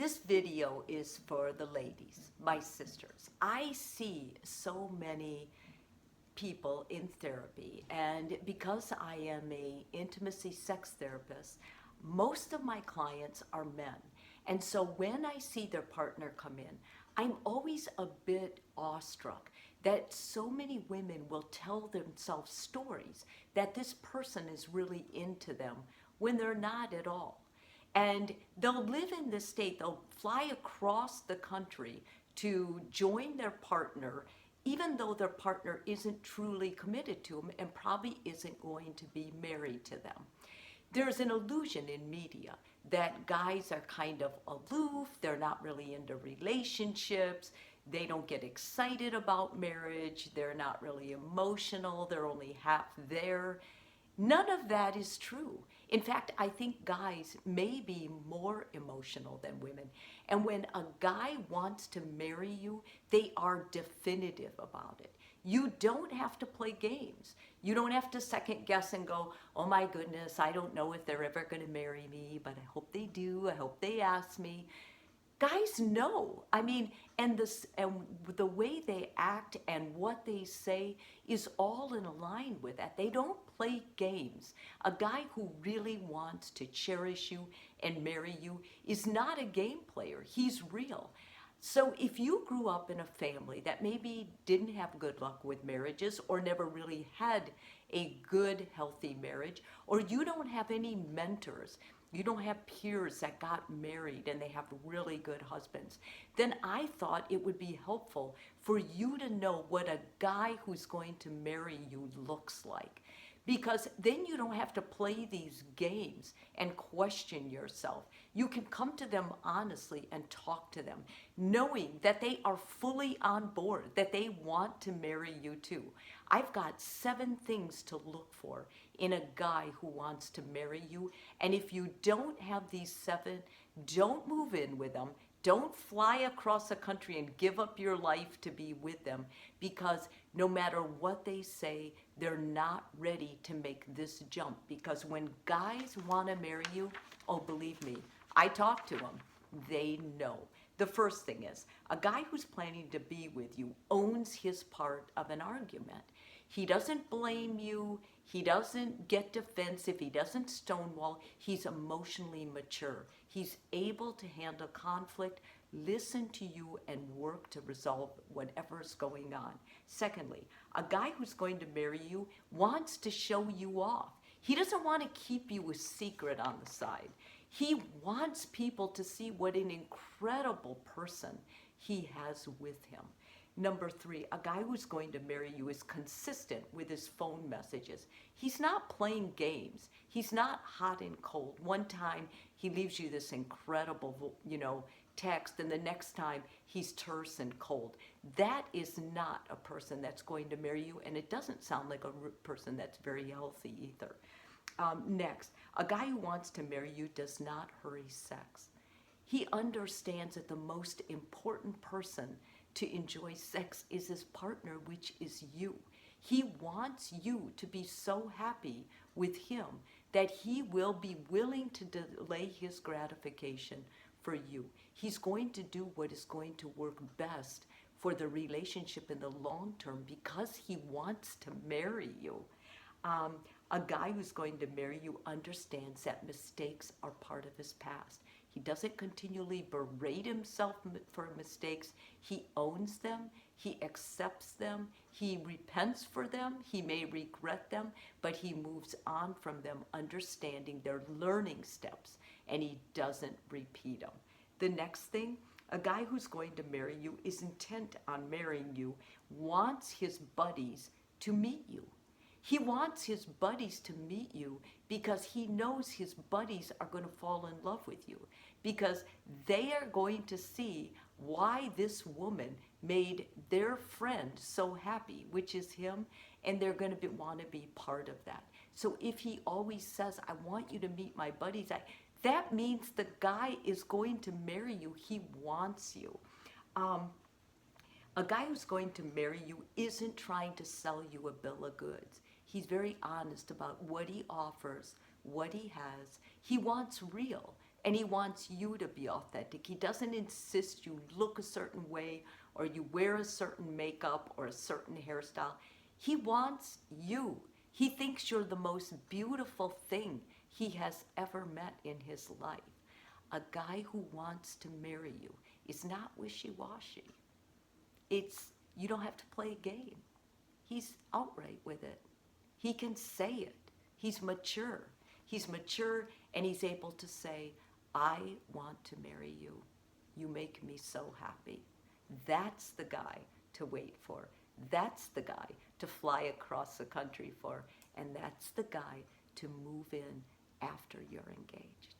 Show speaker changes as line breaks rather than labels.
This video is for the ladies, my sisters. I see so many people in therapy, and because I am a intimacy sex therapist, most of my clients are men. And so when I see their partner come in, I'm always a bit awestruck that so many women will tell themselves stories that this person is really into them when they're not at all. And they'll live in this state, they'll fly across the country to join their partner, even though their partner isn't truly committed to them and probably isn't going to be married to them. There's an illusion in media that guys are kind of aloof, they're not really into relationships, they don't get excited about marriage, they're not really emotional, they're only half there. None of that is true. In fact, I think guys may be more emotional than women. And when a guy wants to marry you, they are definitive about it. You don't have to play games. You don't have to second guess and go, oh my goodness, I don't know if they're ever going to marry me, but I hope they do. I hope they ask me. Guys know. I mean, and the way they act and what they say is all in line with that. They don't play games. A guy who really wants to cherish you and marry you is not a game player. He's real. So if you grew up in a family that maybe didn't have good luck with marriages or never really had a good, healthy marriage, or you don't have any mentors, you don't have peers that got married and they have really good husbands, then I thought it would be helpful for you to know what a guy who's going to marry you looks like. Because then you don't have to play these games and question yourself. You can come to them honestly and talk to them, knowing that they are fully on board, that they want to marry you too. I've got 7 things to look for in a guy who wants to marry you. And if you don't have these 7, don't move in with them. Don't fly across the country and give up your life to be with them, because no matter what they say, they're not ready to make this jump. Because when guys want to marry you, oh, believe me, I talk to them. They know. The first thing is, a guy who's planning to be with you owns his part of an argument. He doesn't blame you. He doesn't get defensive. He doesn't stonewall. He's emotionally mature. He's able to handle conflict, listen to you, and work to resolve whatever's going on. Secondly, a guy who's going to marry you wants to show you off. He doesn't want to keep you a secret on the side. He wants people to see what an incredible person he has with him. Number 3, a guy who's going to marry you is consistent with his phone messages. He's not playing games. He's not hot and cold. One time he leaves you this incredible, text, and the next time he's terse and cold. That is not a person that's going to marry you, and it doesn't sound like a person that's very healthy either. Next, a guy who wants to marry you does not hurry sex. He understands that the most important person to enjoy sex is his partner, which is you. He wants you to be so happy with him that he will be willing to delay his gratification for you. He's going to do what is going to work best for the relationship in the long term because he wants to marry you. A guy who's going to marry you understands that mistakes are part of his past. He doesn't continually berate himself for mistakes. He owns them. He accepts them. He repents for them. He may regret them, but he moves on from them, understanding their learning steps, and he doesn't repeat them. The next thing, a guy who's going to marry you is intent on marrying you, wants his buddies to meet you. He wants his buddies to meet you because he knows his buddies are going to fall in love with you, because they are going to see why this woman made their friend so happy, which is him, and they're going to want to be part of that. So if he always says, I want you to meet my buddies, that means the guy is going to marry you. He wants you. A guy who's going to marry you isn't trying to sell you a bill of goods. He's very honest about what he offers, what he has. He wants real. And he wants you to be authentic. He doesn't insist you look a certain way or you wear a certain makeup or a certain hairstyle. He wants you. He thinks you're the most beautiful thing he has ever met in his life. A guy who wants to marry you is not wishy-washy. You don't have to play a game. He's outright with it. He can say it. He's mature. He's mature and he's able to say, I want to marry you. You make me so happy. That's the guy to wait for. That's the guy to fly across the country for. And that's the guy to move in after you're engaged.